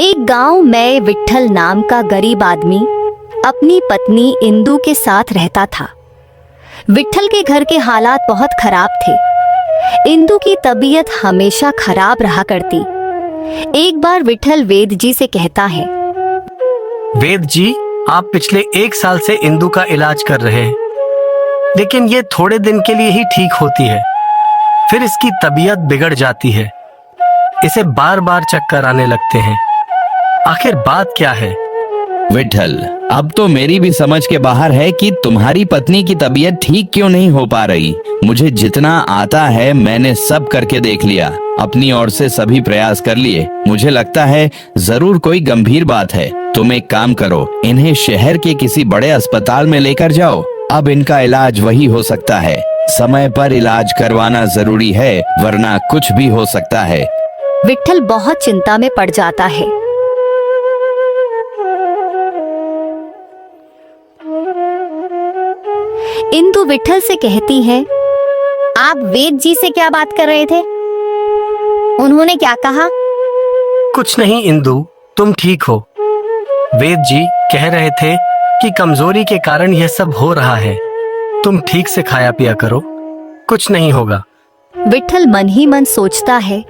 एक गांव में विट्ठल नाम का गरीब आदमी अपनी पत्नी इंदु के साथ रहता था। विट्ठल के घर के हालात बहुत खराब थे। इंदु की तबीयत हमेशा खराब रहा करती। एक बार विट्ठल वेद जी से कहता है, वेद जी, आप पिछले 1 साल से इंदु का इलाज कर रहे हैं, लेकिन ये थोड़े दिन के लिए ही ठीक होती है, फिर इसकी तबीयत बिगड़ जाती है। इसे बार बार चक्कर आने लगते हैं। आखिर बात क्या है? विट्ठल, अब तो मेरी भी समझ के बाहर है कि तुम्हारी पत्नी की तबीयत ठीक क्यों नहीं हो पा रही। मुझे जितना आता है मैंने सब करके देख लिया, अपनी ओर से सभी प्रयास कर लिए। मुझे लगता है जरूर कोई गंभीर बात है। तुम एक काम करो, इन्हें शहर के किसी बड़े अस्पताल में लेकर जाओ। अब इनका इलाज वही हो सकता है। समय पर इलाज करवाना जरूरी है, वरना कुछ भी हो सकता है। विट्ठल बहुत चिंता में पड़ जाता है। इंदु विट्ठल से कहती है, आप वेद जी से क्या बात कर रहे थे? उन्होंने क्या कहा? कुछ नहीं इंदु, तुम ठीक हो। वेद जी कह रहे थे कि कमजोरी के कारण यह सब हो रहा है। तुम ठीक से खाया पिया करो, कुछ नहीं होगा। विट्ठल मन ही मन सोचता है,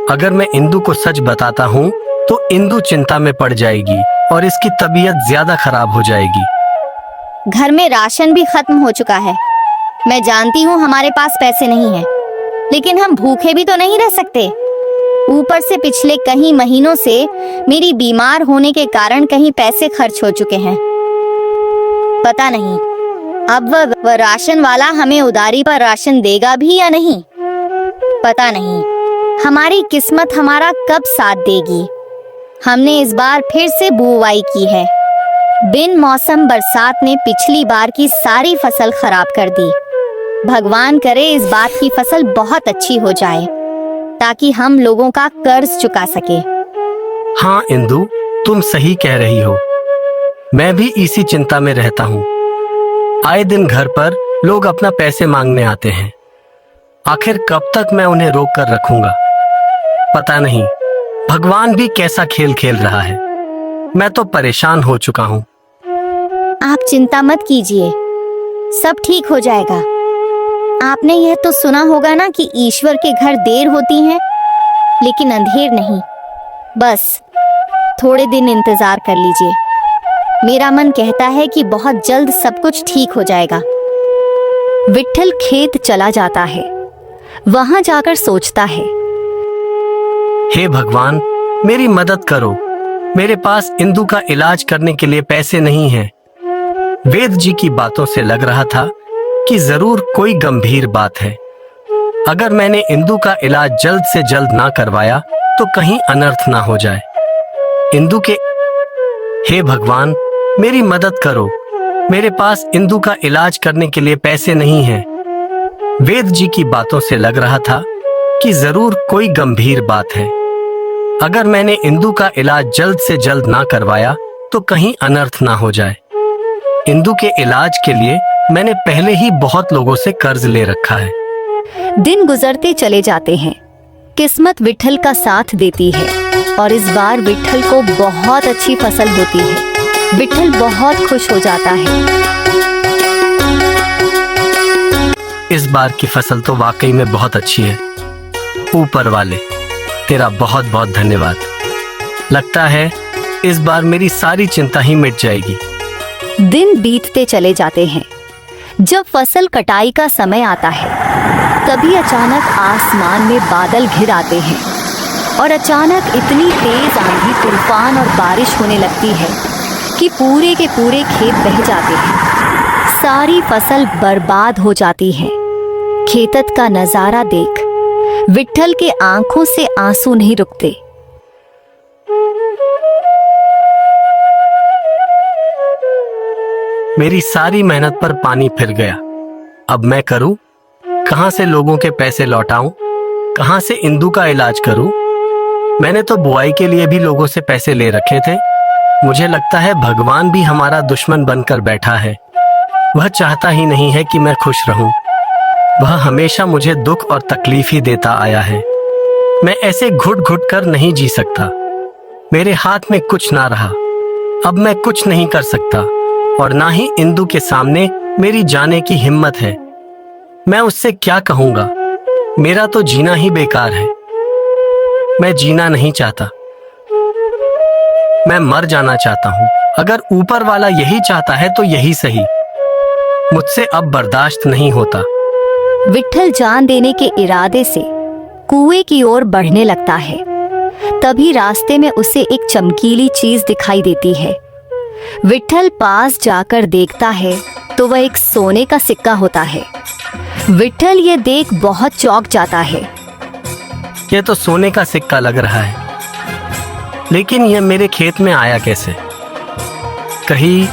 अगर मैं इंदु को सच बताता हूँ तो इंदु चिंता में पड़ जाएगी और इसकी तबीयत ज्यादा खराब हो जाएगी। घर में राशन भी खत्म हो चुका है। मैं जानती हूँ हमारे पास पैसे नहीं हैं, लेकिन हम भूखे भी तो नहीं रह सकते। ऊपर से पिछले कई महीनों से मेरी बीमार होने के कारण कहीं पैसे खर्च हो चुके हैं। पता नहीं अब वह राशन वाला हमें उधारी पर राशन देगा भी या नहीं। पता नहीं हमारी किस्मत हमारा कब साथ देगी। हमने इस बार फिर से बुआई की है। बिन मौसम बरसात ने पिछली बार की सारी फसल खराब कर दी। भगवान करे इस बात की फसल बहुत अच्छी हो जाए, ताकि हम लोगों का कर्ज चुका सके। हाँ इंदु, तुम सही कह रही हो। मैं भी इसी चिंता में रहता हूँ। आए दिन घर पर लोग अपना पैसे मांगने आते हैं। आखिर कब तक मैं उन्हें रोक कर रखूंगा? पता नहीं भगवान भी कैसा खेल खेल रहा है। मैं तो परेशान हो चुका हूँ। आप चिंता मत कीजिए, सब ठीक हो जाएगा। आपने यह तो सुना होगा ना कि ईश्वर के घर देर होती है, लेकिन अंधेर नहीं। बस थोड़े दिन इंतजार कर लीजिए। मेरा मन कहता है कि बहुत जल्द सब कुछ ठीक हो जाएगा। विट्ठल खेत चला जाता है। वहां जाकर सोचता है, हे भगवान, मेरी मदद करो। मेरे पास इंदु का इलाज करने के लिए पैसे नहीं हैं। वेद जी की बातों से लग रहा था कि जरूर कोई गंभीर बात है। अगर मैंने इंदु का इलाज जल्द से जल्द ना करवाया तो कहीं अनर्थ ना हो जाए। इंदु के हे भगवान, मेरी मदद करो। मेरे पास इंदु का इलाज करने के लिए पैसे नहीं हैं। वेद जी की बातों से लग रहा था कि जरूर कोई गंभीर बात है। अगर मैंने इंदु का इलाज जल्द से जल्द ना करवाया तो कहीं अनर्थ ना हो जाए। इंदु के इलाज के लिए मैंने पहले ही बहुत लोगों से कर्ज ले रखा है। दिन गुजरते चले जाते हैं। किस्मत विट्ठल का साथ देती है और इस बार विट्ठल को बहुत अच्छी फसल होती है। विट्ठल बहुत खुश हो जाता है। इस बार की फसल तो वाकई में बहुत अच्छी है। ऊपर वाले, तेरा बहुत बहुत धन्यवाद। लगता है इस बार मेरी सारी चिंता ही मिट जाएगी। दिन बीतते चले जाते हैं। जब फसल कटाई का समय आता है, तभी अचानक आसमान में बादल घिर आते हैं और अचानक इतनी तेज आंधी, तूफान और बारिश होने लगती है कि पूरे के पूरे खेत बह जाते हैं। सारी फसल बर्बाद हो जाती है। खेतत का नजारा देख विट्ठल के आंखों से आंसू नहीं रुकते। मेरी सारी मेहनत पर पानी फिर गया। अब मैं करूं? कहां से लोगों के पैसे लौटाऊं? कहां से इंदु का इलाज करूं? मैंने तो बुआई के लिए भी लोगों से पैसे ले रखे थे। मुझे लगता है भगवान भी हमारा दुश्मन बनकर बैठा है। वह चाहता ही नहीं है कि मैं खुश रहूं। वह हमेशा मुझे दुख और तकलीफ ही देता आया है। मैं ऐसे घुट घुट कर नहीं जी सकता। मेरे हाथ में कुछ ना रहा। अब मैं कुछ नहीं कर सकता और ना ही इंदु के सामने मेरी जाने की हिम्मत है। मैं उससे क्या कहूंगा? मेरा तो जीना ही बेकार है। मैं जीना नहीं चाहता, मैं मर जाना चाहता हूं। अगर ऊपर वाला यही चाहता है तो यही सही। मुझसे अब बर्दाश्त नहीं होता। विट्ठल जान देने के इरादे से कुएं की ओर बढ़ने लगता है। तभी रास्ते में उसे एक चमकीली चीज दिखाई देती है। विट्ठल पास जाकर देखता है तो वह एक सोने का सिक्का होता है। विट्ठल ये देख बहुत चौंक जाता है। यह तो सोने का सिक्का लग रहा है, लेकिन यह मेरे खेत में आया कैसे? कहीं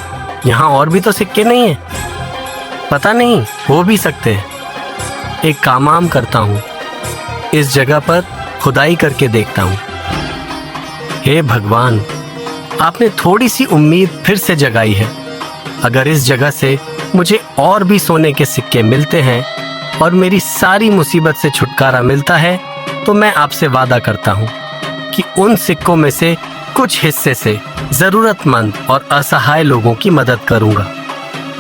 यहाँ और भी तो सिक्के नहीं हैं? पता नहीं, हो भी सकते हैं। एक काम करता हूँ, इस जगह पर खुदाई करके देखता हूँ। हे भगवान, आपने थोड़ी सी उम्मीद फिर से जगाई है। अगर इस जगह से मुझे और भी सोने के सिक्के मिलते हैं और मेरी सारी मुसीबत से छुटकारा मिलता है, तो मैं आपसे वादा करता हूँ कि उन सिक्कों में से कुछ हिस्से से जरूरतमंद और असहाय लोगों की मदद करूंगा।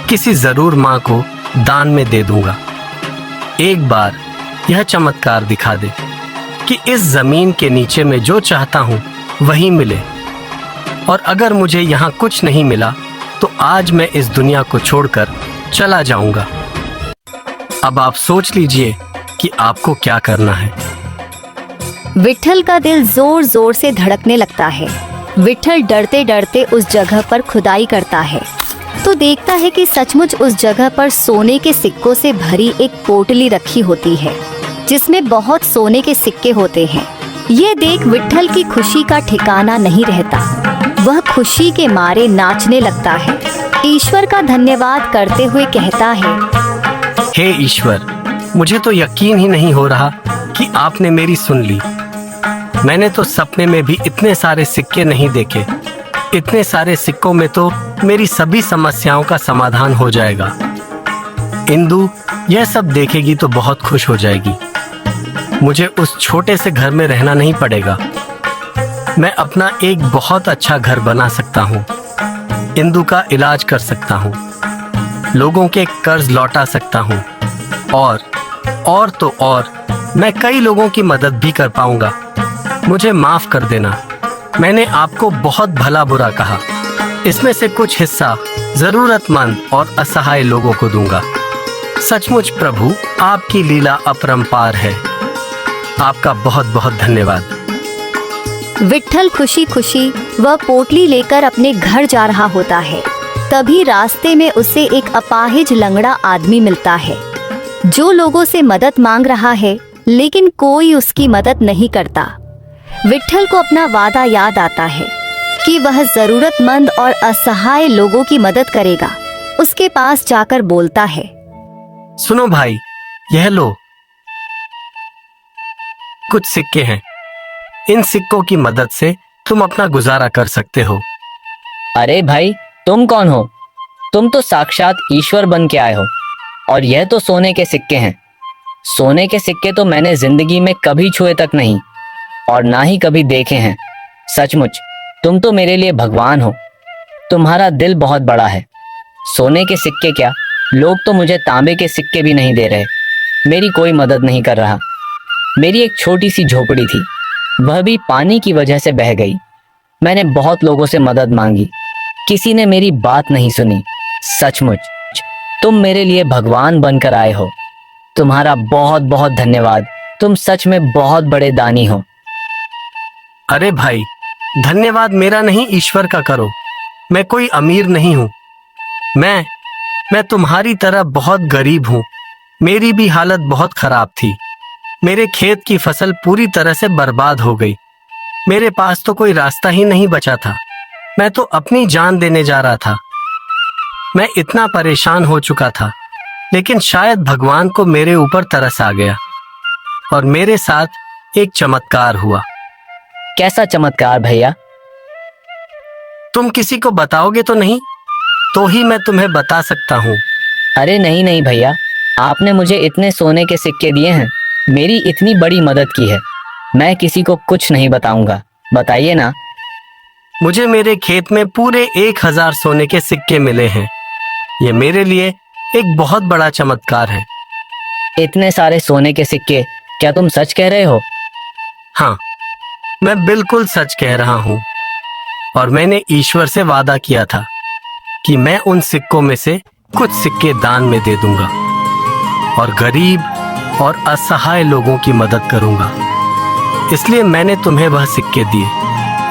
किसी जरूर माँ को दान में दे दूंगा। एक बार यह चमत्कार दिखा दे कि इस जमीन के नीचे में जो चाहता हूँ वही मिले। और अगर मुझे यहाँ कुछ नहीं मिला तो आज मैं इस दुनिया को छोड़कर चला जाऊंगा। अब आप सोच लीजिए कि आपको क्या करना है। विट्ठल का दिल जोर जोर से धड़कने लगता है। विट्ठल डरते डरते उस जगह पर खुदाई करता है तो देखता है कि सचमुच उस जगह पर सोने के सिक्कों से भरी एक पोटली रखी होती है, जिसमें बहुत सोने के सिक्के होते हैं। ये देख विट्ठल की खुशी का ठिकाना नहीं रहता। वह खुशी के मारे नाचने लगता है। ईश्वर का धन्यवाद करते हुए कहता है, हे ईश्वर, मुझे तो यकीन ही नहीं हो रहा कि आपने मेरी सुन ली। मैंने तो सपने में भी इतने सारे सिक्के नहीं देखे। इतने सारे सिक्कों में तो मेरी सभी समस्याओं का समाधान हो जाएगा। इंदु यह सब देखेगी तो बहुत खुश हो जाएगी। मुझे उस छोटे से घर में रहना नहीं पड़ेगा। मैं अपना एक बहुत अच्छा घर बना सकता हूँ। इंदु का इलाज कर सकता हूँ, लोगों के कर्ज लौटा सकता हूँ और तो और मैं कई लोगों की मदद भी कर पाऊंगा। मुझे माफ कर देना, मैंने आपको बहुत भला बुरा कहा। इसमें से कुछ हिस्सा जरूरतमंद और असहाय लोगों को दूंगा। सचमुच प्रभु, आपकी लीला अपरंपार है। आपका बहुत बहुत धन्यवाद। विट्ठल खुशी खुशी वह पोटली लेकर अपने घर जा रहा होता है। तभी रास्ते में उसे एक अपाहिज लंगड़ा आदमी मिलता है, जो लोगों से मदद मांग रहा है, लेकिन कोई उसकी मदद नहीं करता। विट्ठल को अपना वादा याद आता है कि वह जरूरतमंद और असहाय लोगों की मदद करेगा। उसके पास जाकर बोलता है, सुनो भाई, यह लो, कुछ सिक्के हैं। इन सिक्कों की मदद से तुम अपना गुजारा कर सकते हो। अरे भाई, तुम कौन हो? तुम तो साक्षात ईश्वर बन के आए हो, और यह तो सोने के सिक्के हैं। सोने के सिक्के तो मैंने जिंदगी में कभी छुए तक नहीं, और ना ही कभी देखे हैं। सचमुच तुम तो मेरे लिए भगवान हो। तुम्हारा दिल बहुत बड़ा है। सोने के सिक्के क्या, लोग तो मुझे तांबे के सिक्के भी नहीं दे रहे। मेरी कोई मदद नहीं कर रहा। मेरी एक छोटी सी झोपड़ी थी, वह भी पानी की वजह से बह गई। मैंने बहुत लोगों से मदद मांगी, किसी ने मेरी बात नहीं सुनी। सचमुच तुम मेरे लिए भगवान बनकर आए हो। तुम्हारा बहुत बहुत धन्यवाद। तुम सच में बहुत बड़े दानी हो। अरे भाई, धन्यवाद मेरा नहीं, ईश्वर का करो। मैं कोई अमीर नहीं हूँ। मैं तुम्हारी तरह बहुत गरीब हूँ। मेरी भी हालत बहुत खराब थी। मेरे खेत की फसल पूरी तरह से बर्बाद हो गई। मेरे पास तो कोई रास्ता ही नहीं बचा था। मैं तो अपनी जान देने जा रहा था। मैं इतना परेशान हो चुका था, लेकिन शायद भगवान को मेरे ऊपर तरस आ गया और मेरे साथ एक चमत्कार हुआ। कैसा चमत्कार भैया? तुम किसी को बताओगे तो नहीं? तो ही मैं तुम्हें बता सकता हूँ। अरे नहीं नहीं भैया, आपने मुझे इतने सोने के सिक्के दिए हैं, मेरी इतनी बड़ी मदद की है। मैं किसी को कुछ नहीं बताऊंगा। बताइए ना। मुझे मेरे खेत में पूरे 1000 सोने के सिक्के मिले हैं। ये मेरे लिए एक बहुत बड़ा चमत्कार है। इतने सारे सोने के सिक्के, क्या तुम सच कह रहे हो? हाँ, मैं बिल्कुल सच कह रहा हूँ। और मैंने ईश्वर से वादा किया था कि मैं उन सिक्कों में से कुछ सिक्के दान में दे दूंगा और गरीब और असहाय लोगों की मदद करूंगा। इसलिए मैंने तुम्हें वह सिक्के दिए।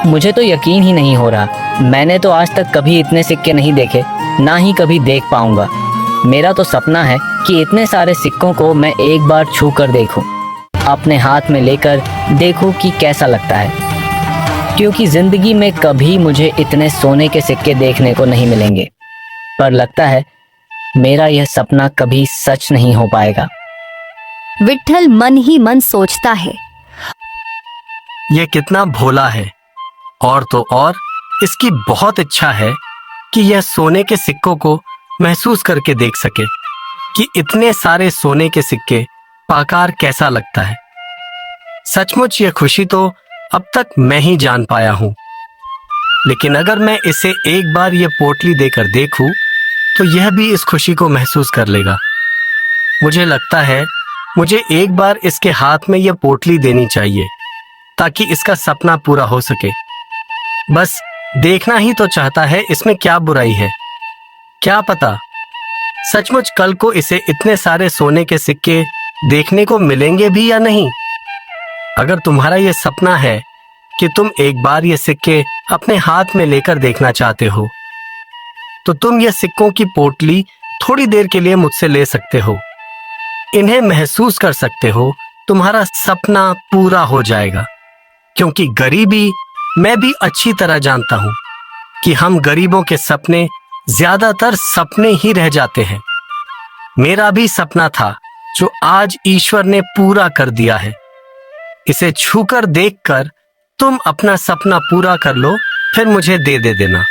मुझे तो यकीन ही नहीं हो रहा। मैंने तो आज तक कभी इतने सिक्के नहीं देखे, ना ही कभी देख पाऊंगा। मेरा तो सपना है कि इतने सारे सिक्कों को मैं एक बार छू कर देखूं, अपने हाथ में लेकर देखूं कि कैसा लगता है। क्योंकि जिंदगी में कभी मुझे इतने सोने के सिक्के देखने को नहीं मिलेंगे। पर लगता है मेरा यह सपना कभी सच नहीं हो पाएगा। विट्ठल मन ही मन सोचता है। यह कितना भोला है, और तो और इसकी बहुत इच्छा है कि यह सोने के सिक्कों को महसूस करके देख सके कि इतने सारे सोने के सिक्के पाकर कैसा लगता है। सचमुच यह खुशी तो अब तक मैं ही जान पाया हूं। लेकिन अगर मैं इसे एक बार यह पोटली देकर देखूं, तो यह भी इस खुशी को महसूस कर लेगा। मुझे लगता है मुझे एक बार इसके हाथ में यह पोटली देनी चाहिए, ताकि इसका सपना पूरा हो सके। बस देखना ही तो चाहता है, इसमें क्या बुराई है। क्या पता सचमुच कल को इसे इतने सारे सोने के सिक्के देखने को मिलेंगे भी या नहीं। अगर तुम्हारा यह सपना है कि तुम एक बार ये सिक्के अपने हाथ में लेकर देखना चाहते हो, तो तुम ये सिक्कों की पोटली थोड़ी देर के लिए मुझसे ले सकते हो। इन्हें महसूस कर सकते हो, तुम्हारा सपना पूरा हो जाएगा। क्योंकि गरीबी मैं भी अच्छी तरह जानता हूं कि हम गरीबों के सपने ज्यादातर सपने ही रह जाते हैं। मेरा भी सपना था जो आज ईश्वर ने पूरा कर दिया है। इसे छूकर देखकर तुम अपना सपना पूरा कर लो, फिर मुझे दे देना।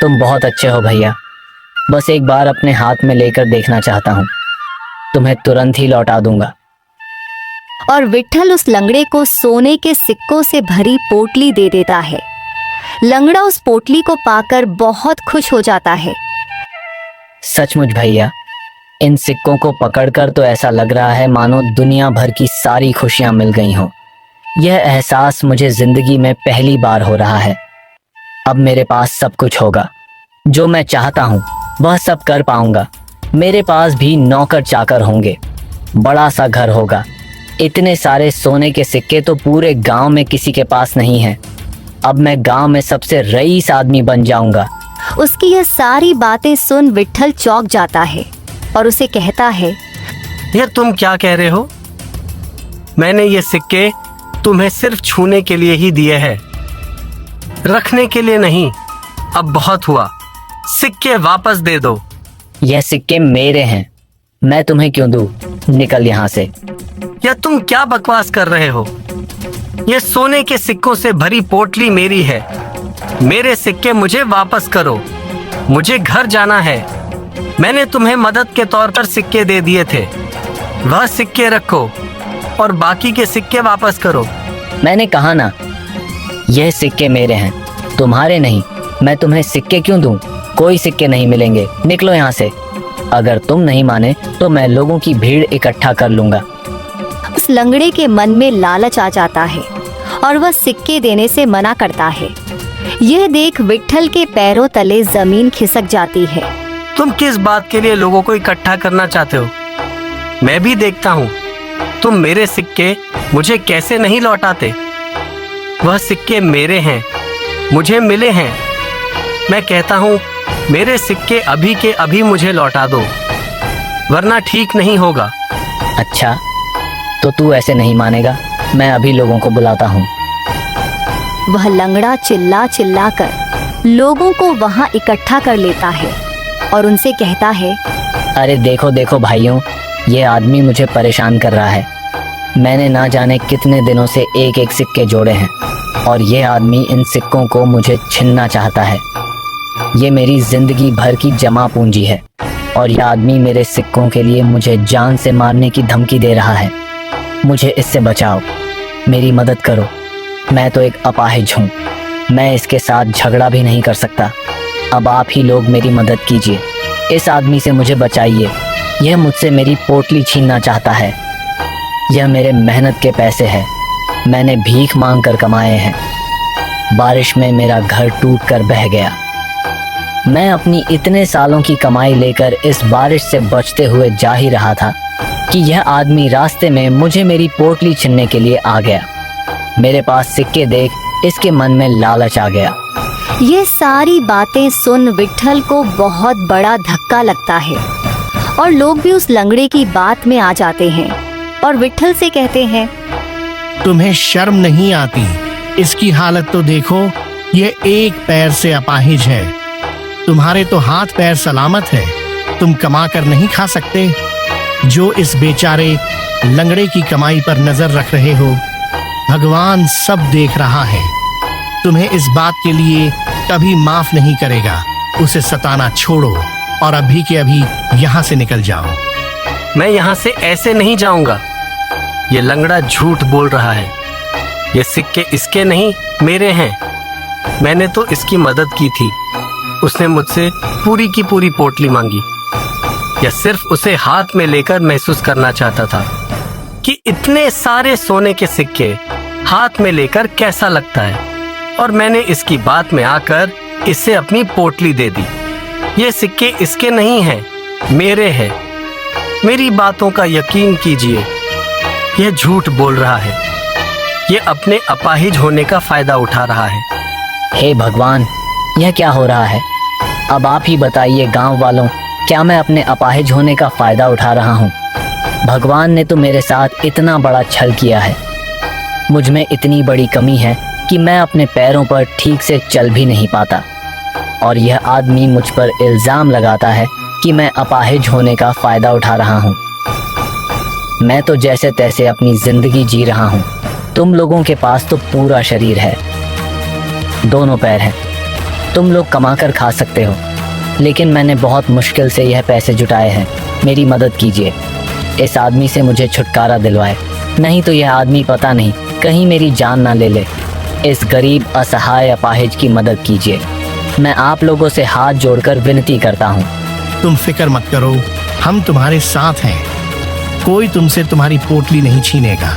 तुम बहुत अच्छे हो भैया। बस एक बार अपने हाथ में लेकर देखना चाहता हूँ। तुम्हें तुरंत ही लौटा दूंगा। और विट्ठल उस लंगड़े को सोने के सिक्कों से भरी पोटली दे देता है। लंगड़ा उस पोटली को पाकर बहुत खुश हो जाता है। सचमुच भैया, इन सिक्कों को पकड़कर तो ऐसा लग रहा है मानो दुनिया भर की सारी खुशियां मिल गई हों। यह एहसास मुझे जिंदगी में पहली बार हो रहा है। अब मेरे पास सब कुछ होगा। जो मैं चाहता हूँ वह सब कर पाऊंगा। मेरे पास भी नौकर चाकर होंगे, बड़ा सा घर होगा। इतने सारे सोने के सिक्के तो पूरे गांव में किसी के पास नहीं है। अब मैं गांव में सबसे रईस आदमी बन जाऊंगा। उसकी यह सारी बातें सुन विट्ठल चौंक जाता है और उसे कहता है, यह तुम क्या कह रहे हो? मैंने ये सिक्के तुम्हें सिर्फ छूने के लिए ही दिए हैं, रखने के लिए नहीं। अब बहुत हुआ, सिक्के वापस दे दो। यह सिक्के मेरे हैं, मैं तुम्हें क्यों दूं? निकल यहाँ से। यह तुम क्या बकवास कर रहे हो? यह सोने के सिक्कों से भरी पोटली मेरी है। मेरे सिक्के मुझे वापस करो। मुझे घर जाना है। मैंने तुम्हें मदद के तौर पर सिक्के दे दिए थे। वह सिक्के रखो और बाकी के सिक्के वापस करो। मैंने कहा ना, यह सिक्के मेरे हैं, तुम्हारे नहीं। मैं तुम्हें सिक्के क्यों दूं? कोई सिक्के नहीं मिलेंगे। निकलो यहाँ से। अगर तुम नहीं माने तो मैं लोगों की भीड़ इकट्ठा कर लूंगा। उस लंगड़े के मन में लालच आ जाता है और वह सिक्के देने से मना करता है। यह देख विट्ठल के पैरों तले जमीन खिसक जाती है। तुम किस बात के लिए लोगों को इकट्ठा करना चाहते हो? मैं भी देखता हूँ तुम मेरे सिक्के मुझे कैसे नहीं लौटाते। वह सिक्के मेरे हैं, मुझे मिले हैं। मैं कहता हूँ मेरे सिक्के अभी के अभी मुझे लौटा दो, वरना ठीक नहीं होगा। अच्छा, तो तू ऐसे नहीं मानेगा। मैं अभी लोगों को बुलाता हूँ। वह लंगड़ा चिल्ला चिल्ला कर लोगों को वहां इकट्ठा कर लेता है और उनसे कहता है, अरे देखो देखो भाइयों, ये आदमी मुझे परेशान कर रहा है। मैंने ना जाने कितने दिनों से एक एक सिक्के जोड़े हैं और ये आदमी इन सिक्कों को मुझे छीनना चाहता है। ये मेरी जिंदगी भर की जमा पूंजी है और यह आदमी मेरे सिक्कों के लिए मुझे जान से मारने की धमकी दे रहा है। मुझे इससे बचाओ, मेरी मदद करो। मैं तो एक अपाहिज हूँ। मैं इसके साथ झगड़ा भी नहीं कर सकता। अब आप ही लोग मेरी मदद कीजिए। इस आदमी से मुझे बचाइए। यह मुझसे मेरी पोटली छीनना चाहता है। यह मेरे मेहनत के पैसे हैं। मैंने भीख मांग कर कमाए हैं। बारिश में मेरा घर टूट कर बह गया। मैं अपनी इतने सालों की कमाई लेकर इस बारिश से बचते हुए जा ही रहा था कि यह आदमी रास्ते में मुझे मेरी पोटली छीनने के लिए आ गया। मेरे पास सिक्के देख इसके मन में लालच आ गया। ये सारी बातें सुन विट्ठल को बहुत बड़ा धक्का लगता है और लोग भी उस लंगड़े की बात में आ जाते हैं और विट्ठल से कहते हैं, तुम्हें शर्म नहीं आती? इसकी हालत तो देखो, ये एक पैर से अपाहिज है। तुम्हारे तो हाथ पैर सलामत है, तुम कमा कर नहीं खा सकते? जो इस बेचारे लंगड़े की कमाई पर नजर रख रहे हो, भगवान सब देख रहा है। तुम्हें इस बात के लिए कभी माफ नहीं करेगा। उसे सताना छोड़ो और अभी के अभी यहाँ से निकल जाओ। मैं यहाँ से ऐसे नहीं जाऊंगा। ये लंगड़ा झूठ बोल रहा है। ये सिक्के इसके नहीं, मेरे हैं। मैंने तो इसकी मदद की थी। उसने मुझसे पूरी की पूरी पोटली मांगी। यह सिर्फ उसे हाथ में लेकर महसूस करना चाहता था कि इतने सारे सोने के सिक्के हाथ में लेकर कैसा लगता है, और मैंने इसकी बात में आकर इसे अपनी पोटली दे दी। ये सिक्के इसके नहीं हैं, मेरे हैं। मेरी बातों का यकीन कीजिए, यह झूठ बोल रहा है। ये अपने अपाहिज होने का फायदा उठा रहा है। हे भगवान, यह क्या हो रहा है? अब आप ही बताइए गांव वालों, क्या मैं अपने अपाहिज होने का फायदा उठा रहा हूँ? भगवान ने तो मेरे साथ इतना बड़ा छल किया है। मुझ में इतनी बड़ी कमी है कि मैं अपने पैरों पर ठीक से चल भी नहीं पाता, और यह आदमी मुझ पर इल्जाम लगाता है कि मैं अपाहिज होने का फायदा उठा रहा हूँ। मैं तो जैसे तैसे अपनी जिंदगी जी रहा हूँ। तुम लोगों के पास तो पूरा शरीर है, दोनों पैर हैं। तुम लोग कमा कर खा सकते हो, लेकिन मैंने बहुत मुश्किल से यह पैसे जुटाए हैं। मेरी मदद कीजिए। इस आदमी से मुझे छुटकारा दिलवाए, नहीं तो यह आदमी पता नहीं कहीं मेरी जान ना ले ले। इस गरीब असहाय अपाहिज की मदद कीजिए। मैं आप लोगों से हाथ जोड़कर विनती करता हूँ। तुम फिक्र मत करो, हम तुम्हारे साथ हैं। कोई तुमसे तुम्हारी पोटली नहीं छीनेगा।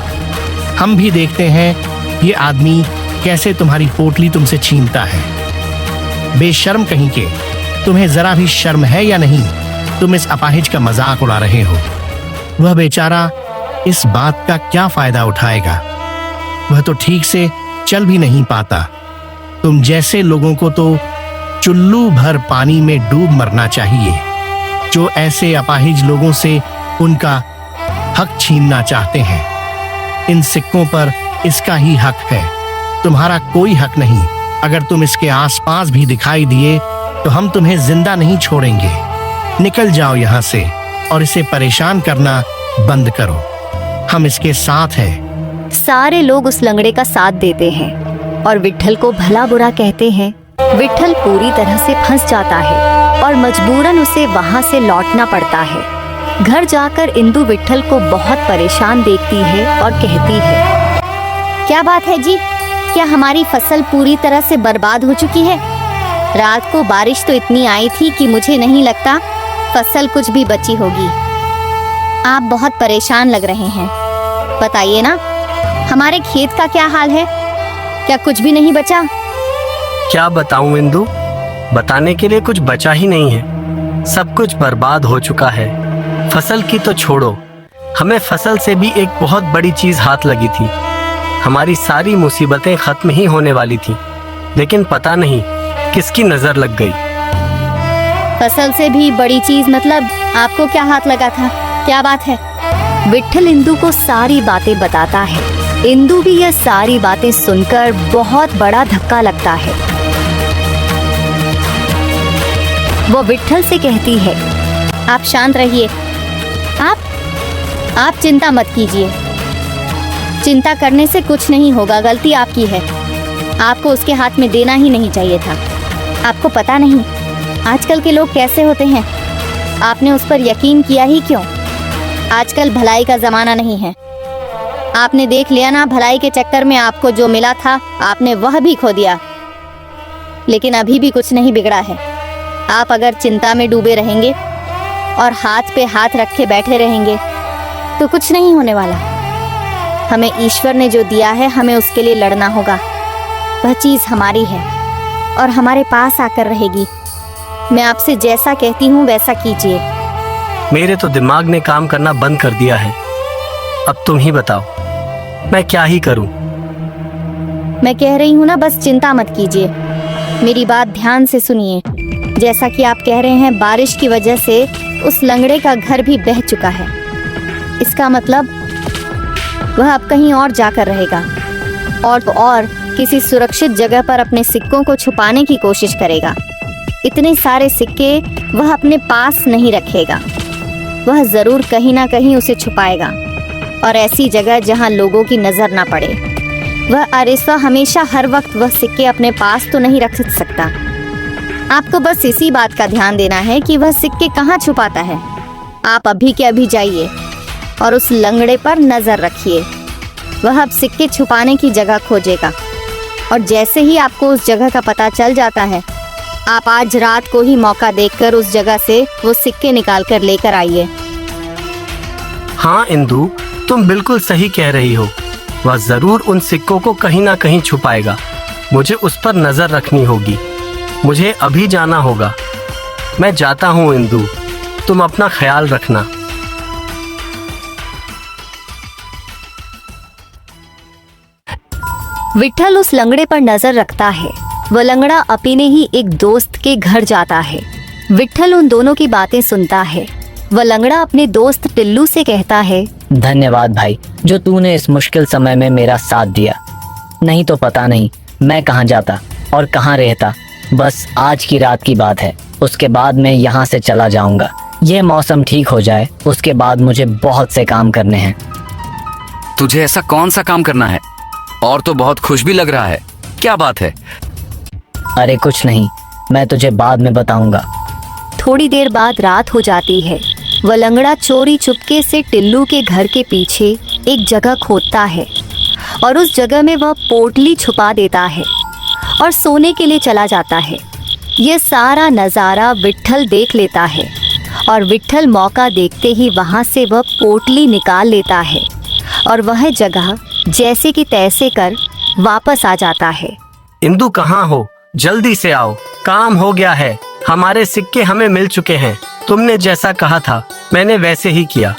हम भी देखते हैं ये आदमी कैसे तुम्हारी पोटली तुमसे छीनता है। बेशर्म कहीं के, तुम्हें जरा भी शर्म है या नहीं? तुम इस अपाहिज का मजाक उड़ा रहे हो। वह बेचारा इस बात का क्या फायदा उठाएगा? वह तो ठीक से चल भी नहीं पाता। तुम जैसे लोगों को तो चुल्लू भर पानी में डूब मरना चाहिए, जो ऐसे अपाहिज लोगों से उनका हक छीनना चाहते हैं। इन सिक्कों पर इसका ही हक है, तुम्हारा कोई हक नहीं। अगर तुम इसके आसपास भी दिखाई दिए तो हम तुम्हें जिंदा नहीं छोड़ेंगे। निकल जाओ यहाँ से और इसे परेशान करना बंद करो। हम इसके साथ हैं। सारे लोग उस लंगड़े का साथ देते हैं और विट्ठल को भला बुरा कहते हैं। विट्ठल पूरी तरह से फंस जाता है और मजबूरन उसे वहां से लौटना पड़ता है। घर जाकर इंदु विट्ठल को बहुत परेशान देखती है और कहती है, क्या बात है जी, क्या हमारी फसल पूरी तरह से बर्बाद हो चुकी है? रात को बारिश तो इतनी आई थी कि मुझे नहीं लगता फसल कुछ भी बची होगी। आप बहुत परेशान लग रहे हैं। बताइए ना, हमारे खेत का क्या हाल है? क्या कुछ भी नहीं बचा? क्या बताऊं इंदु, बताने के लिए कुछ बचा ही नहीं है। सब कुछ बर्बाद हो चुका है। फसल की तो छोड़ो, हमें फसल से भी एक बहुत बड़ी चीज हाथ लगी थी। हमारी सारी मुसीबतें खत्म ही होने वाली थी, लेकिन पता नहीं किसकी नजर लग गई। फसल से भी बड़ी चीज मतलब आपको क्या हाथ लगा था? क्या बात है? विट्ठल इंदु को सारी बातें बताता है। इंदु भी यह सारी बातें सुनकर बहुत बड़ा धक्का लगता है। वो विट्ठल से कहती है, आप शांत रहिए। आप चिंता मत कीजिए। चिंता करने से कुछ नहीं होगा, गलती आपकी है। आपको उसके हाथ में देना ही नहीं चाहिए था। आपको पता नहीं आजकल के लोग कैसे होते हैं। आपने उस पर यकीन किया ही क्यों? आजकल भलाई का जमाना नहीं है। आपने देख लिया ना, भलाई के चक्कर में आपको जो मिला था आपने वह भी खो दिया। लेकिन अभी भी कुछ नहीं बिगड़ा है। आप अगर चिंता में डूबे रहेंगे और हाथ पे हाथ रखे बैठे रहेंगे तो कुछ नहीं होने वाला। हमें ईश्वर ने जो दिया है, हमें उसके लिए लड़ना होगा। वह चीज़ हमारी है और हमारे पास आकर रहेगी। मैं आपसे जैसा कहती हूँ वैसा कीजिए। मेरे तो दिमाग ने काम करना बंद कर दिया है। अब तुम ही बताओ, मैं क्या ही करूं? मैं कह रही हूँ ना, बस चिंता मत कीजिए। मेरी बात ध्यान से सुनिए। जैसा कि आप कह रहे हैं, बारिश की वजह से उस लंगड़े का घर भी बह चुका है। इसका मतलब वह अब कहीं और जाकर रहेगा और तो और किसी सुरक्षित जगह पर अपने सिक्कों को छुपाने की कोशिश करेगा। इतने सारे सिक्के वह अपने पास नहीं रखेगा। वह जरूर कहीं ना कहीं उसे छुपाएगा और ऐसी जगह जहां लोगों की नजर ना पड़े। वह अरेसवा हमेशा हर वक्त वह सिक्के अपने पास तो नहीं रख सकता। आपको बस इसी बात का ध्यान देना है कि वह सिक्के कहाँ छुपाता है। आप अभी के अभी जाइए और उस लंगड़े पर नजर रखिए। वह अब सिक्के छुपाने की जगह खोजेगा और जैसे ही आपको उस जगह का पता चल जाता है, आप आज रात को ही मौका देखकर उस जगह से वो सिक्के निकाल कर लेकर आइए। हाँ इंदु, तुम बिल्कुल सही कह रही हो। वह जरूर उन सिक्कों को कहीं ना कहीं छुपाएगा। मुझे उस पर नजर रखनी होगी। मुझे अभी जाना होगा। मैं जाता हूँ इंदु, तुम अपना ख्याल रखना। विट्ठल उस लंगड़े पर नजर रखता है। वह लंगड़ा अपने ही एक दोस्त के घर जाता है। विट्ठल उन दोनों की बातें सुनता है। वह लंगड़ा अपने दोस्त टिल्लू से कहता है, धन्यवाद भाई, जो तूने इस मुश्किल समय में मेरा साथ दिया। नहीं तो पता नहीं मैं कहाँ जाता और कहाँ रहता। बस आज की रात की बात है, उसके बाद मैं यहाँ से चला जाऊंगा। ये मौसम ठीक हो जाए, उसके बाद मुझे बहुत से काम करने हैं। तुझे ऐसा कौन सा काम करना है? और तो बहुत खुश भी लग रहा है। क्या बात है? अरे कुछ नहीं, मैं तुझे बाद में बताऊंगा। थोड़ी देर बाद रात हो जाती है। वह लंगड़ा चोरी चुपके से टिल्लू के घर के पीछे एक जगह खोदता है और उस जगह में वह पोटली छुपा देता है और सोने के लिए चला जाता है। यह सारा नज़ारा विट्ठल देख लेता है और विट्ठल मौका देखते ही वहाँ से वह पोटली निकाल लेता है और वह जगह जैसे कि तैसे कर वापस आ जाता है। इंदु कहाँ हो? जल्दी से आओ, काम हो गया है। हमारे सिक्के हमें मिल चुके हैं। तुमने जैसा कहा था मैंने वैसे ही किया।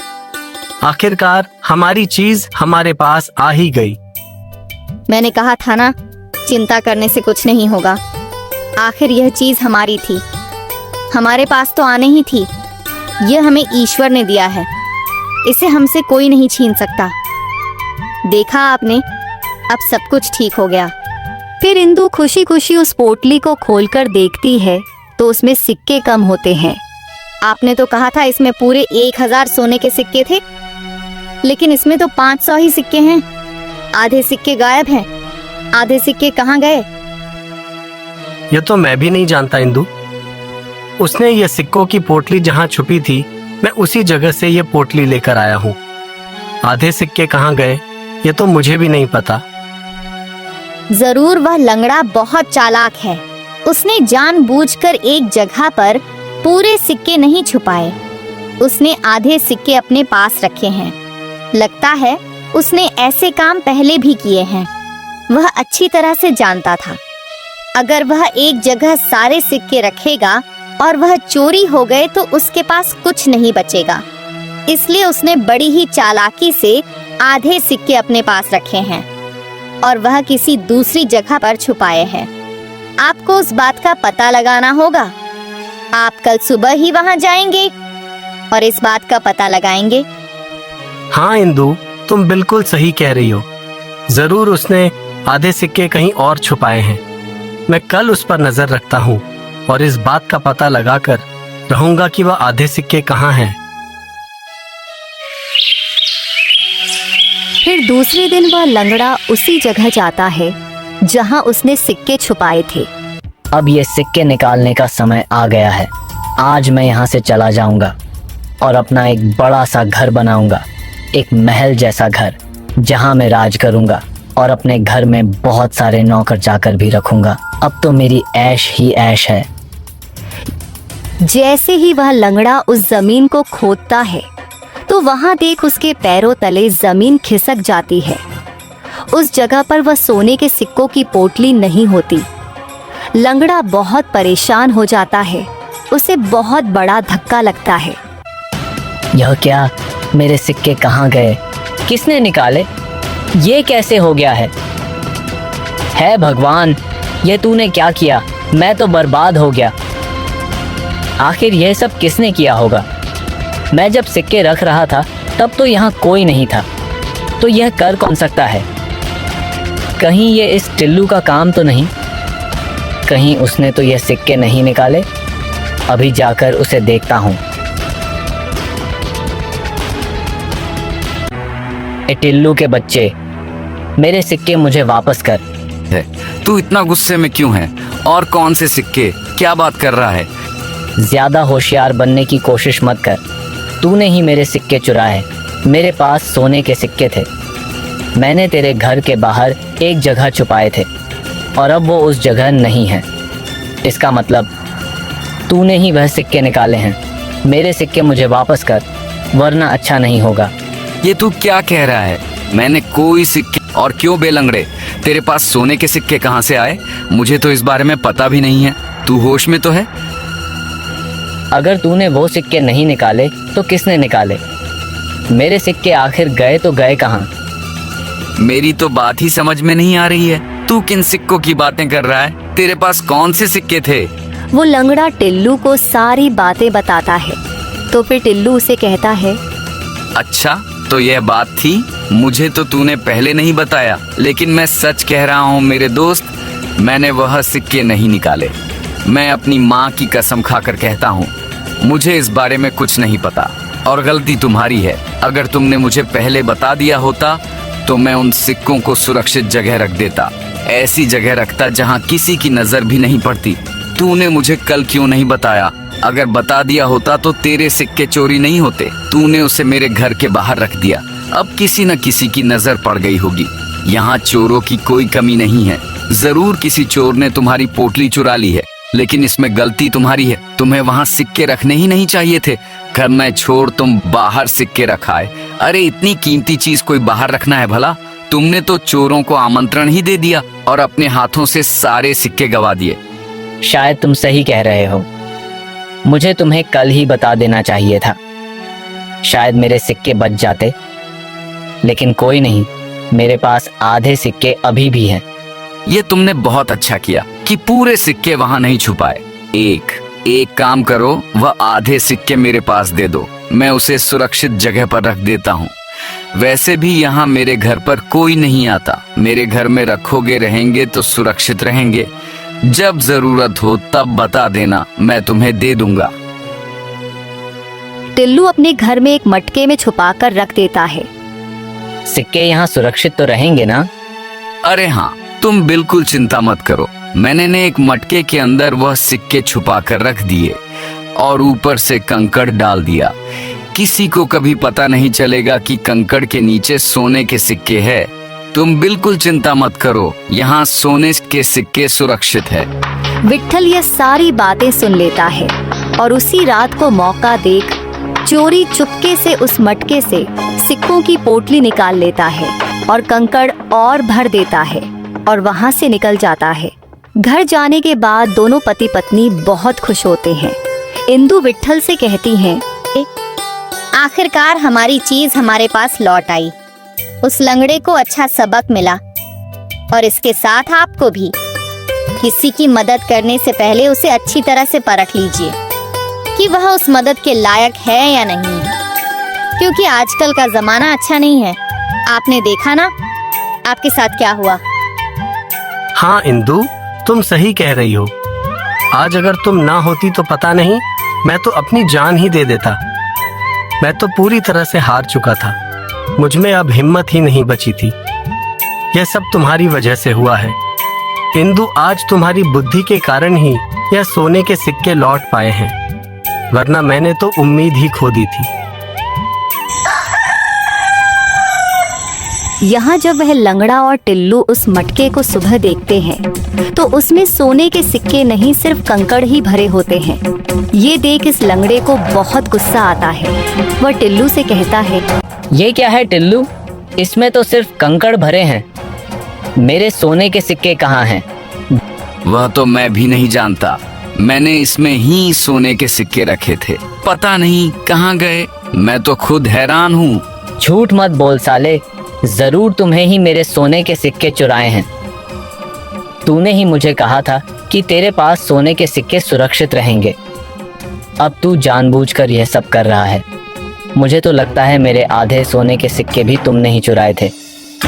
आखिरकार हमारी चीज हमारे पास आ ही गई। मैंने कहा था ना, चिंता करने से कुछ नहीं होगा। आखिर यह चीज हमारी थी, हमारे पास तो आने ही थी। यह हमें ईश्वर ने दिया है, इसे हमसे कोई नहीं छीन सकता। देखा आपने, अब सब कुछ ठीक हो गया। फिर इंदु खुशी खुशी उस पोटली को खोलकर देखती है तो उसमें सिक्के कम होते हैं। आपने तो कहा था इसमें पूरे 1000 सोने के सिक्के थे, लेकिन इसमें तो 500 ही सिक्के हैं। आधे सिक्के गायब हैं। आधे सिक्के कहाँ गए? यह तो मैं भी नहीं जानता इंदु। उसने ये सिक्कों की पोटली जहाँ छुपी थी, मैं उसी जगह से ये पोटली लेकर आया हूँ। आधे सिक्के कहाँ गए ये तो मुझे भी नहीं पता। जरूर वह लंगड़ा बहुत चालाक है। उसने जानबूझकर एक जगह पर पूरे सिक्के नहीं छुपाए। उसने आधे सिक्के अपने पास रखे हैं। लगता है उसने ऐसे काम पहले भी किए हैं। वह अच्छी तरह से जानता था, अगर वह एक जगह सारे सिक्के रखेगा और वह चोरी हो गए तो उसके पास कुछ नहीं बचेगा। इसलिए उसने बड़ी ही चालाकी से आधे सिक्के अपने पास रखे हैं और वह किसी दूसरी जगह पर छुपाए हैं। आपको उस बात का पता लगाना होगा। आप कल सुबह ही वहां जाएंगे और इस बात का पता लगाएंगे। हाँ इंदु, तुम बिल्कुल सही कह रही हो। जरूर उसने आधे सिक्के कहीं और छुपाए हैं। मैं कल उस पर नजर रखता हूँ और इस बात का पता लगाकर रहूंगा कि वह आधे सिक्के कहाँ हैं। फिर दूसरे दिन वह लंगड़ा उसी जगह जाता है जहां उसने सिक्के छुपाए थे। अब ये सिक्के निकालने का समय आ गया है। आज मैं यहाँ से चला जाऊंगा और अपना एक बड़ा सा घर बनाऊंगा, एक महल जैसा घर जहाँ मैं राज करूंगा और अपने घर में बहुत सारे नौकर चाकर भी रखूंगा। अब तो मेरी ऐश ही ऐश है। जैसे ही वह लंगड़ा उस जमीन को खोदता है तो वहां देख उसके पैरों तले जमीन खिसक जाती है। उस जगह पर वह सोने के सिक्कों की पोटली नहीं होती। लंगड़ा बहुत परेशान हो जाता है। उसे बहुत बड़ा धक्का लगता है। यह क्या, मेरे सिक्के कहाँ गए? किसने निकाले? ये कैसे हो गया है? हे भगवान, ये तूने क्या किया? मैं तो बर्बाद हो गया। आखिर यह सब किसने किया होगा? मैं जब सिक्के रख रहा था तब तो यहाँ कोई नहीं था, तो यह कर कौन सकता है? कहीं ये इस टिल्लू का काम तो नहीं? कहीं उसने तो यह सिक्के नहीं निकाले? अभी जाकर उसे देखता हूँ। ए टिल्लू के बच्चे, मेरे सिक्के मुझे वापस कर। है तू इतना गुस्से में क्यों है? और कौन से सिक्के? क्या बात कर रहा है? ज्यादा होशियार बनने की कोशिश मत कर। तूने ही मेरे सिक्के चुराए। मेरे पास सोने के सिक्के थे। मैंने तेरे घर के बाहर एक जगह छुपाए थे और अब वो उस जगह नहीं है। इसका मतलब तूने ही वह सिक्के निकाले हैं। मेरे सिक्के मुझे वापस कर, वरना अच्छा नहीं होगा। ये तू क्या कह रहा है? मैंने कोई सिक्के, और क्यों बेलंगड़े, तेरे पास सोने के सिक्के कहाँ से आए? मुझे तो इस बारे में पता भी नहीं है। तू होश में तो है? अगर तूने वो सिक्के नहीं निकाले तो किसने निकाले? मेरे सिक्के आखिर गए तो गए कहाँ? मेरी तो बात ही समझ में नहीं आ रही है। तू किन सिक्कों की बातें कर रहा है? तेरे पास कौन से सिक्के थे? वो लंगड़ा टिल्लू को सारी बातें बताता है। तो फिर टिल्लू उसे कहता है, अच्छा, तो यह बात थी। मुझे तो तूने पहले नहीं बताया, लेकिन मैं सच कह रहा हूँ मेरे दोस्त, मैंने वह सिक्के नहीं निकाले। मैं अपनी माँ की कसम खाकर कहता हूँ, मुझे इस बारे में कुछ नहीं पता और गलती तुम्हारी है। अगर तुमने मुझे पहले बता दिया होता तो मैं उन सिक्कों को सुरक्षित जगह रख देता, ऐसी जगह रखता जहाँ किसी की नजर भी नहीं पड़ती। तूने मुझे कल क्यों नहीं बताया? अगर बता दिया होता तो तेरे सिक्के चोरी नहीं होते। तूने उसे मेरे घर के बाहर रख दिया। अब किसी न किसी की नजर पड़ गई होगी। यहाँ चोरों की कोई कमी नहीं है। जरूर किसी चोर ने तुम्हारी पोटली चुरा ली है, लेकिन इसमें गलती तुम्हारी है। तुम्हें वहाँ सिक्के रखने ही नहीं चाहिए थे। घर में छोड़ तुम बाहर सिक्के रखाए। अरे इतनी कीमती चीज कोई बाहर रखना है भला? तुमने तो चोरों को आमंत्रण ही दे दिया और अपने हाथों से सारे सिक्के गवा दिए। शायद तुम सही कह रहे हो। मुझे तुम्हें कल ही बता देना चाहिए था। शायद मेरे सिक्के बच जाते, लेकिन कोई नहीं, मेरे पास आधे सिक्के अभी भी हैं। ये तुमने बहुत अच्छा किया कि पूरे सिक्के वहाँ नहीं छुपाए। एक काम करो, वह आधे सिक्के मेरे पास दे दो। मैं उसे सुरक्षित जगह पर रख देता हूँ। वैसे भी यहाँ मेरे घर पर कोई नहीं आता। मेरे घर में रखोगे रहेंगे तो सुरक्षित रहेंगे। जब जरूरत हो तब बता देना, मैं तुम्हें दे दूंगा। टिल्लू अपने घर में एक मटके में छुपाकर रख देता है। सिक्के यहाँ सुरक्षित तो रहेंगे ना? अरे हाँ, तुम बिल्कुल चिंता मत करो। मैंने एक मटके के अंदर वह सिक्के छुपा कर रख दिए और ऊपर से कंकड़ डाल दिया। किसी को कभी पता नहीं चलेगा कि कंकड़ के नीचे सोने के सिक्के हैं। तुम बिल्कुल चिंता मत करो, यहाँ सोने के सिक्के सुरक्षित है। विट्ठल ये सारी बातें सुन लेता है और उसी रात को मौका देख चोरी चुपके से उस मटके से सिक्कों की पोटली निकाल लेता है और कंकड़ और भर देता है और वहाँ से निकल जाता है। घर जाने के बाद दोनों पति पत्नी बहुत खुश होते हैं। इंदु विट्ठल से कहती हैं, आखिरकार हमारी चीज हमारे पास लौट आई। उस लंगड़े को अच्छा सबक मिला और इसके साथ आपको भी। किसी की मदद करने से पहले उसे अच्छी तरह से परख लीजिए कि वह उस मदद के लायक है या नहीं, क्योंकि आजकल का जमाना अच्छा नहीं है। आपने देखा ना आपके साथ क्या हुआ। हाँ इंदु, तुम सही कह रही हो। आज अगर तुम ना होती तो पता नहीं, मैं तो अपनी जान ही दे देता। मैं तो पूरी तरह से हार चुका था। मुझ में अब हिम्मत ही नहीं बची थी। यह सब तुम्हारी वजह से हुआ है इंदु। आज तुम्हारी बुद्धि के कारण ही यह सोने के सिक्के लौट पाए हैं, वरना मैंने तो उम्मीद ही खो दी थी। यहाँ जब वह लंगड़ा और टिल्लू उस मटके को सुबह देखते हैं तो उसमें सोने के सिक्के नहीं सिर्फ कंकड़ ही भरे होते हैं। ये देख इस लंगड़े को बहुत गुस्सा आता है। वह टिल्लू से कहता है, ये क्या है टिल्लू, इसमें तो सिर्फ कंकड़ भरे हैं, मेरे सोने के सिक्के कहाँ हैं? वह तो मैं भी नहीं जानता, मैंने इसमें ही सोने के सिक्के रखे थे, पता नहीं कहाँ गए। मैं तो खुद हैरान हूँ। झूठ मत बोल साले, जरूर तुम्हें ही मेरे सोने के सिक्के चुराए हैं। तूने ही मुझे कहा था कि तेरे पास सोने के सिक्के सुरक्षित रहेंगे। अब तू जानबूझकर यह सब कर रहा है। मुझे तो लगता है मेरे आधे सोने के सिक्के भी तुमने ही चुराए थे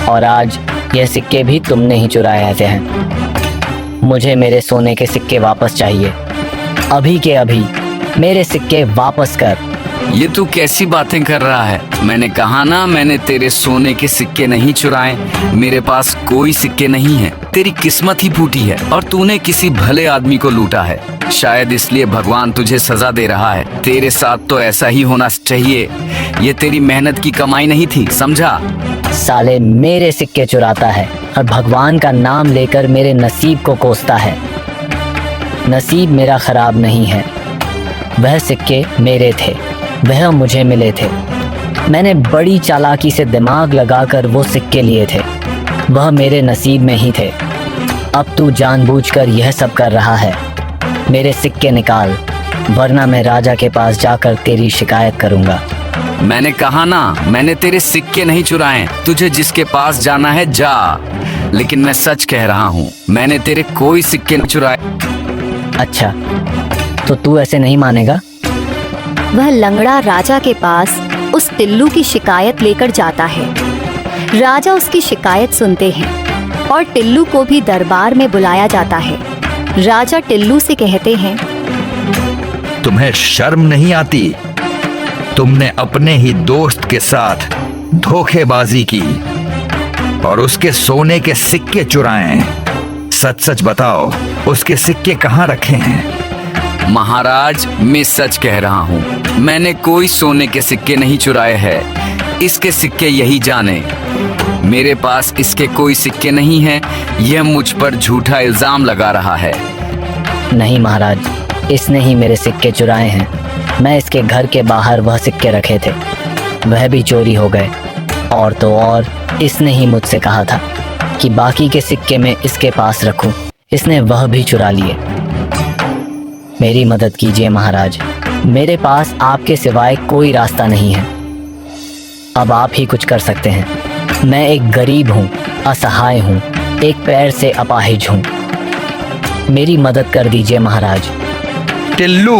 और आज यह सिक्के भी तुमने ही चुराए थे हैं। मुझे मेरे सोने के सिक्के वापस चाहिए, अभी के अभी मेरे सिक्के वापस कर। ये तू कैसी बातें कर रहा है? मैंने कहा ना, मैंने तेरे सोने के सिक्के नहीं चुराए। मेरे पास कोई सिक्के नहीं है। तेरी किस्मत ही फूटी है और तूने किसी भले आदमी को लूटा है। शायद इसलिए भगवान तुझे सजा दे रहा है। तेरे साथ तो ऐसा ही होना चाहिए। ये तेरी मेहनत की कमाई नहीं थी, समझा? साले मेरे सिक्के चुराता है और भगवान का नाम लेकर मेरे नसीब को कोसता है। नसीब मेरा खराब नहीं है, वह सिक्के मेरे थे, वह मुझे मिले थे। मैंने बड़ी चालाकी से दिमाग लगाकर वो सिक्के लिए थे, वह मेरे नसीब में ही थे। अब तू जानबूझकर यह सब कर रहा है। मेरे सिक्के निकाल, वरना मैं राजा के पास जाकर तेरी शिकायत करूंगा। मैंने कहा ना, मैंने तेरे सिक्के नहीं चुराए। तुझे जिसके पास जाना है जा, लेकिन मैं सच कह रहा हूँ, मैंने तेरे कोई सिक्के नहीं चुराए। अच्छा, तो तू ऐसे नहीं मानेगा? वह लंगड़ा राजा के पास उस टिल्लू की शिकायत लेकर जाता है। राजा उसकी शिकायत सुनते हैं और टिल्लू को भी दरबार में बुलाया जाता है। राजा टिल्लू से कहते हैं, तुम्हें शर्म नहीं आती? तुमने अपने ही दोस्त के साथ धोखेबाजी की और उसके सोने के सिक्के चुराए। सच सच बताओ, उसके सिक्के कहाँ रखे हैं? महाराज, मैं सच कह रहा हूँ, मैंने कोई सोने के सिक्के नहीं चुराए हैं। इसके सिक्के यही जाने। मेरे पास इसके कोई सिक्के नहीं हैं। यह मुझ पर झूठा इल्जाम लगा रहा है। नहीं महाराज, इसने ही मेरे सिक्के चुराए हैं। मैं इसके घर के बाहर वह सिक्के रखे थे, वह भी चोरी हो गए। और तो और इसने ही मुझसे कहा था कि बाकी के सिक्के मैं इसके पास रखूं, इसने वह भी चुरा लिए। मेरी मदद कीजिए महाराज, मेरे पास आपके सिवाय कोई रास्ता नहीं है। अब आप ही कुछ कर सकते हैं। मैं एक गरीब हूँ, असहाय हूँ, एक पैर से अपाहिज हूँ। मेरी मदद कर दीजिए महाराज। टिल्लू,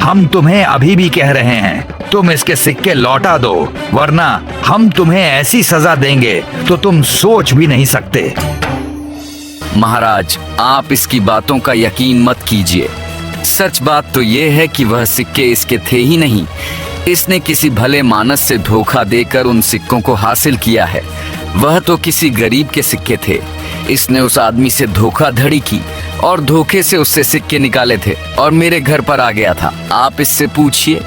हम तुम्हें अभी भी कह रहे हैं, तुम इसके सिक्के लौटा दो, वरना हम तुम्हें ऐसी सजा देंगे तो तुम सोच भी नहीं सकते। महाराज, आप इसकी बातों का यकीन मत कीजिए। सच बात तो ये है कि वह सिक्के इसके थे ही नहीं। इसने किसी भले मानस से धोखा देकर उन सिक्कों को हासिल किया है। वह तो किसी गरीब के सिक्के थे। इसने उस आदमी से धोखाधड़ी की और धोखे से उससे सिक्के निकाले थे और मेरे घर पर आ गया था। आप इससे पूछिए।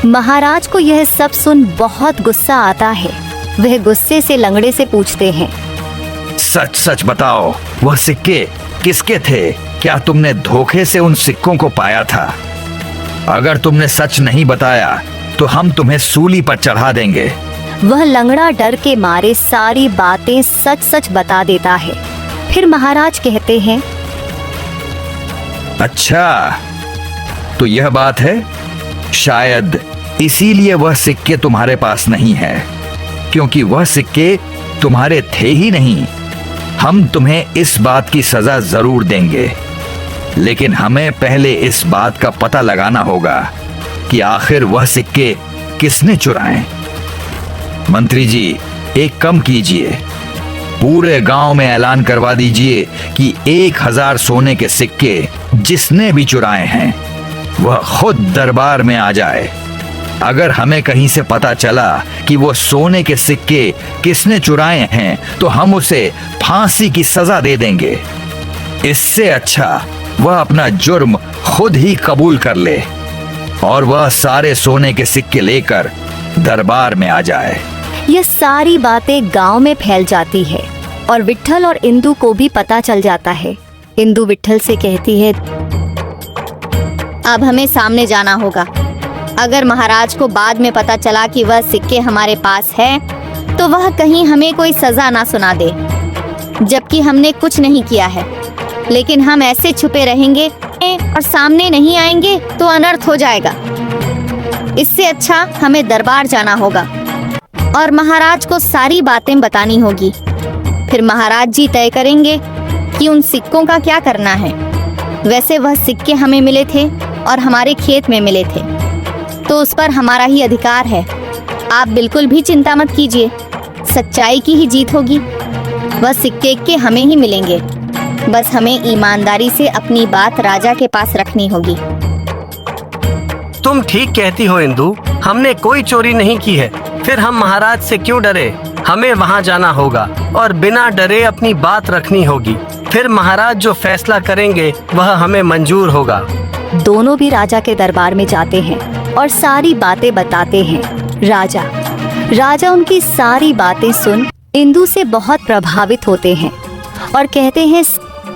महाराज को यह सब सुन बहुत गुस्सा आता है। वह गुस्से से लंगड़े से पूछते हैं, सच सच बताओ, वह सिक्के किसके थे? क्या तुमने धोखे से उन सिक्कों को पाया था? अगर तुमने सच नहीं बताया तो हम तुम्हें सूली पर चढ़ा देंगे। वह लंगड़ा डर के मारे सारी बातें सच सच बता देता है। फिर महाराज कहते हैं, अच्छा, तो यह बात है। शायद इसीलिए वह सिक्के तुम्हारे पास नहीं है, क्योंकि वह सिक्के तुम्हारे थे ही नहीं। हम तुम्हें इस बात की सजा जरूर देंगे, लेकिन हमें पहले इस बात का पता लगाना होगा कि आखिर वह सिक्के किसने चुराए। मंत्री जी, एक काम कीजिए, पूरे गांव में ऐलान करवा दीजिए कि 1000 सोने के सिक्के जिसने भी चुराए हैं वह खुद दरबार में आ जाए। अगर हमें कहीं से पता चला कि वो सोने के सिक्के किसने चुराए हैं तो हम उसे फांसी की सजा दे देंगे। इससे अच्छा वह अपना जुर्म खुद ही कबूल कर ले और वह सारे सोने के सिक्के लेकर दरबार में आ जाए। यह सारी बातें गांव में फैल जाती है और विट्ठल और इंदु को भी पता चल जाता है। इंदु विट्ठल से कहती है, अब हमें सामने जाना होगा। अगर महाराज को बाद में पता चला कि वह सिक्के हमारे पास है तो वह कहीं हमें कोई सजा ना सुना दे, जबकि हमने कुछ नहीं किया है। लेकिन हम ऐसे छुपे रहेंगे और सामने नहीं आएंगे तो अनर्थ हो जाएगा। इससे अच्छा हमें दरबार जाना होगा और महाराज को सारी बातें बतानी होगी। फिर महाराज जी तय करेंगे कि उन सिक्कों का क्या करना है। वैसे वह सिक्के हमें मिले थे और हमारे खेत में मिले थे, तो उस पर हमारा ही अधिकार है। आप बिल्कुल भी चिंता मत कीजिए, सच्चाई की ही जीत होगी। वह सिक्के के हमें ही मिलेंगे। बस हमें ईमानदारी से अपनी बात राजा के पास रखनी होगी। तुम ठीक कहती हो इंदु, हमने कोई चोरी नहीं की है। फिर हम महाराज से क्यों डरे? हमें वहाँ जाना होगा और बिना डरे अपनी बात रखनी होगी। फिर महाराज जो फैसला करेंगे वह हमें मंजूर होगा। दोनों भी राजा के दरबार में जाते हैं और सारी बातें बताते हैं। राजा उनकी सारी बातें सुन इंदु से बहुत प्रभावित होते हैं और कहते हैं,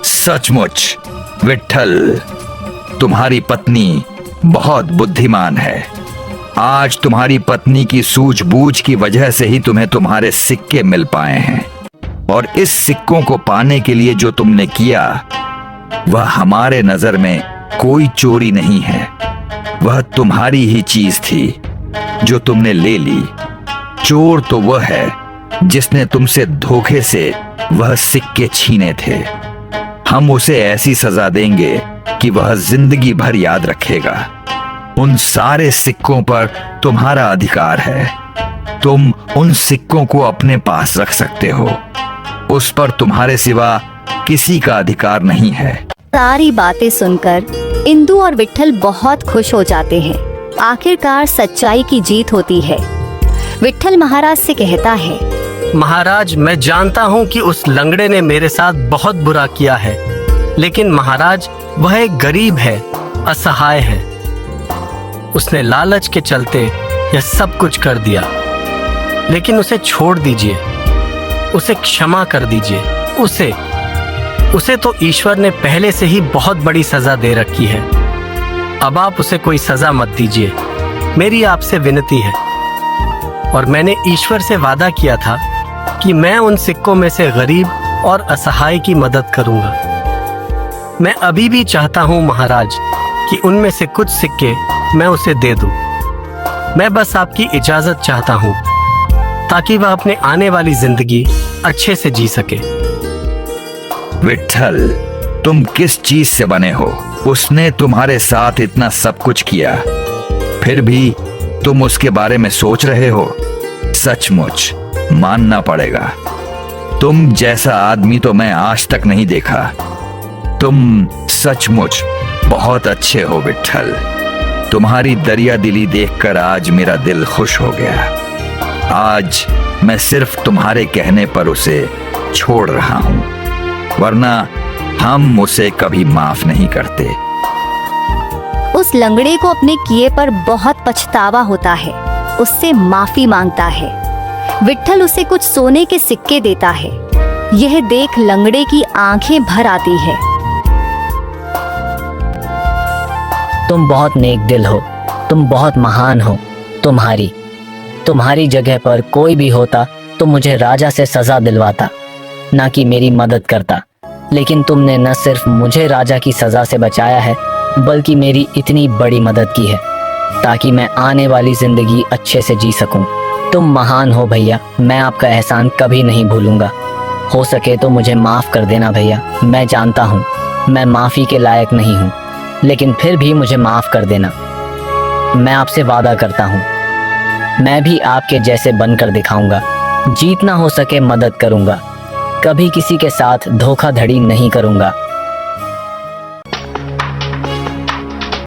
सचमुच विट्ठल, तुम्हारी पत्नी बहुत बुद्धिमान है। आज तुम्हारी पत्नी की सूझबूझ की वजह से ही तुम्हें तुम्हारे सिक्के मिल पाए हैं। और इस सिक्कों को पाने के लिए जो तुमने किया वह हमारे नजर में कोई चोरी नहीं है। वह तुम्हारी ही चीज थी जो तुमने ले ली। चोर तो वह है जिसने तुमसे धोखे से वह सिक्के छीने थे। हम उसे ऐसी सजा देंगे कि वह जिंदगी भर याद रखेगा। उन सारे सिक्कों पर तुम्हारा अधिकार है। तुम उन सिक्कों को अपने पास रख सकते हो। उस पर तुम्हारे सिवा किसी का अधिकार नहीं है। सारी बातें सुनकर इंदु और विट्ठल बहुत खुश हो जाते हैं। आखिरकार सच्चाई की जीत होती है। विट्ठल महाराज से कहता है, महाराज, मैं जानता हूँ कि उस लंगड़े ने मेरे साथ बहुत बुरा किया है, लेकिन महाराज वह एक गरीब है, असहाय है। उसने लालच के चलते यह सब कुछ कर दिया, लेकिन उसे छोड़ दीजिए, उसे क्षमा कर दीजिए। उसे तो ईश्वर ने पहले से ही बहुत बड़ी सजा दे रखी है। अब आप उसे कोई सजा मत दीजिए, मेरी आपसे विनती है। और मैंने ईश्वर से वादा किया था कि मैं उन सिक्कों में से गरीब और असहाय की मदद करूंगा। मैं अभी भी चाहता हूं महाराज कि उनमें से कुछ सिक्के मैं उसे दे दूं। मैं बस आपकी इजाजत चाहता हूं ताकि वह अपने आने वाली जिंदगी अच्छे से जी सके। विट्ठल, तुम किस चीज से बने हो? उसने तुम्हारे साथ इतना सब कुछ किया, फिर भी तुम उसके बारे में सोच रहे हो? सचमुच मानना पड़ेगा, तुम जैसा आदमी तो मैं आज तक नहीं देखा। तुम सचमुच बहुत अच्छे हो विट्ठल। तुम्हारी दरिया दिली देखकर आज मेरा दिल खुश हो गया। आज मैं सिर्फ तुम्हारे कहने पर उसे छोड़ रहा हूं, वरना हम उसे कभी माफ नहीं करते। उस लंगड़े को अपने किए पर बहुत पछतावा होता है। उससे माफी मांगता है। विट्ठल उसे कुछ सोने के सिक्के देता है। यह देख लंगड़े की आंखें भर आती है। तुम बहुत नेक दिल हो, तुम बहुत महान हो। तुम्हारी जगह पर कोई भी होता तो मुझे राजा से सजा दिलवाता, ना कि मेरी मदद करता। लेकिन तुमने न सिर्फ मुझे राजा की सजा से बचाया है, बल्कि मेरी इतनी बड़ी मदद की है ताकि मैं आने वाली जिंदगी अच्छे से जी सकूं। तुम महान हो भैया, मैं आपका एहसान कभी नहीं भूलूंगा। हो सके तो मुझे माफ कर देना भैया। मैं जानता हूँ मैं माफी के लायक नहीं हूँ, लेकिन फिर भी मुझे माफ कर देना। मैं आपसे वादा करता हूँ, मैं भी आपके जैसे बनकर दिखाऊंगा। जितना हो सके मदद करूंगा, कभी किसी के साथ धोखाधड़ी नहीं करूंगा।